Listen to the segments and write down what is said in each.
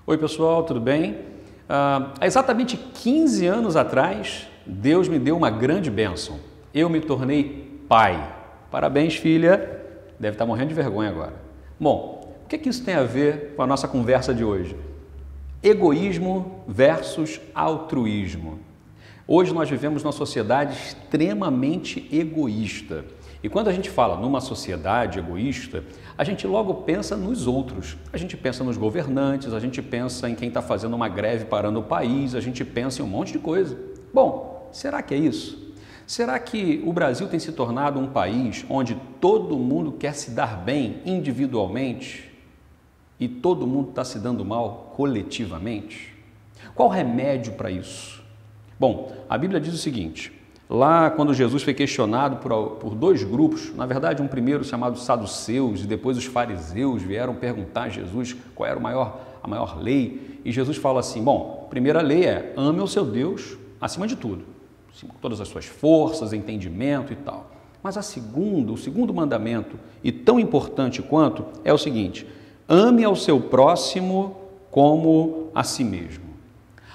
Oi pessoal, tudo bem? Há exatamente 15 anos atrás, Deus me deu uma grande bênção. Eu me tornei pai. Parabéns, filha. Deve estar morrendo de vergonha agora. Bom, o que isso tem a ver com a nossa conversa de hoje? Egoísmo versus altruísmo. Hoje nós vivemos numa sociedade extremamente egoísta. E quando a gente fala numa sociedade egoísta, a gente logo pensa nos outros. A gente pensa nos governantes, a gente pensa em quem está fazendo uma greve parando o país, a gente pensa em um monte de coisa. Bom, será que é isso? Será que o Brasil tem se tornado um país onde todo mundo quer se dar bem individualmente e todo mundo está se dando mal coletivamente? Qual o remédio para isso? Bom, a Bíblia diz o seguinte, lá quando Jesus foi questionado por dois grupos, na verdade um primeiro chamado saduceus e depois os fariseus vieram perguntar a Jesus qual era a maior lei, e Jesus fala assim, bom, a primeira lei é ame o seu Deus acima de tudo, acima de todas as suas forças, entendimento e tal. Mas o segundo mandamento, e tão importante quanto, é o seguinte, ame ao seu próximo como a si mesmo.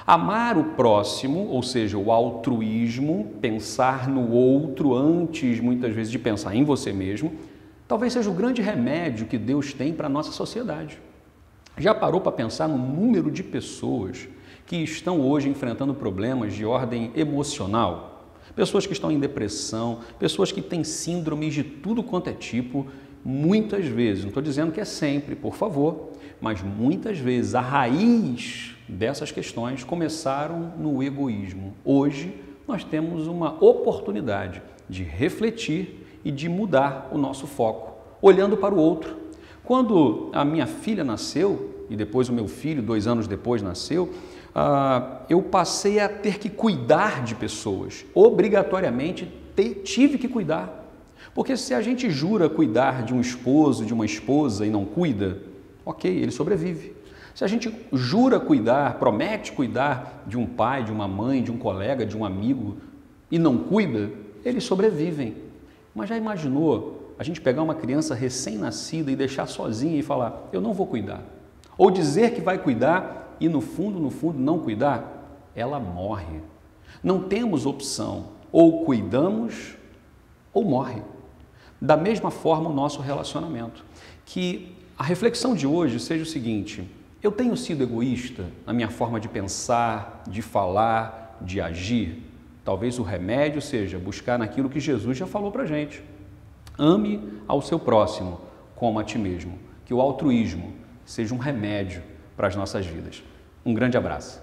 Amar o próximo, ou seja, o altruísmo, pensar no outro antes, muitas vezes, de pensar em você mesmo, talvez seja o grande remédio que Deus tem para a nossa sociedade. Já parou para pensar no número de pessoas que estão hoje enfrentando problemas de ordem emocional? Pessoas que estão em depressão, pessoas que têm síndromes de tudo quanto é tipo, muitas vezes, não estou dizendo que é sempre, por favor, mas muitas vezes a raiz dessas questões começaram no egoísmo. Hoje nós temos uma oportunidade de refletir e de mudar o nosso foco, olhando para o outro. Quando a minha filha nasceu, e depois o meu filho, 2 anos depois, nasceu, eu passei a ter que cuidar de pessoas. Obrigatoriamente tive que cuidar. Porque se a gente jura cuidar de um esposo, de uma esposa e não cuida, ok, ele sobrevive. Se a gente jura cuidar, promete cuidar de um pai, de uma mãe, de um colega, de um amigo e não cuida, eles sobrevivem. Mas já imaginou a gente pegar uma criança recém-nascida e deixar sozinha e falar, eu não vou cuidar? Ou dizer que vai cuidar e no fundo, não cuidar? Ela morre. Não temos opção, ou cuidamos ou morre. Da mesma forma o nosso relacionamento. Que a reflexão de hoje seja o seguinte, eu tenho sido egoísta na minha forma de pensar, de falar, de agir? Talvez o remédio seja buscar naquilo que Jesus já falou para a gente. Ame ao seu próximo como a ti mesmo. Que o altruísmo seja um remédio para as nossas vidas. Um grande abraço.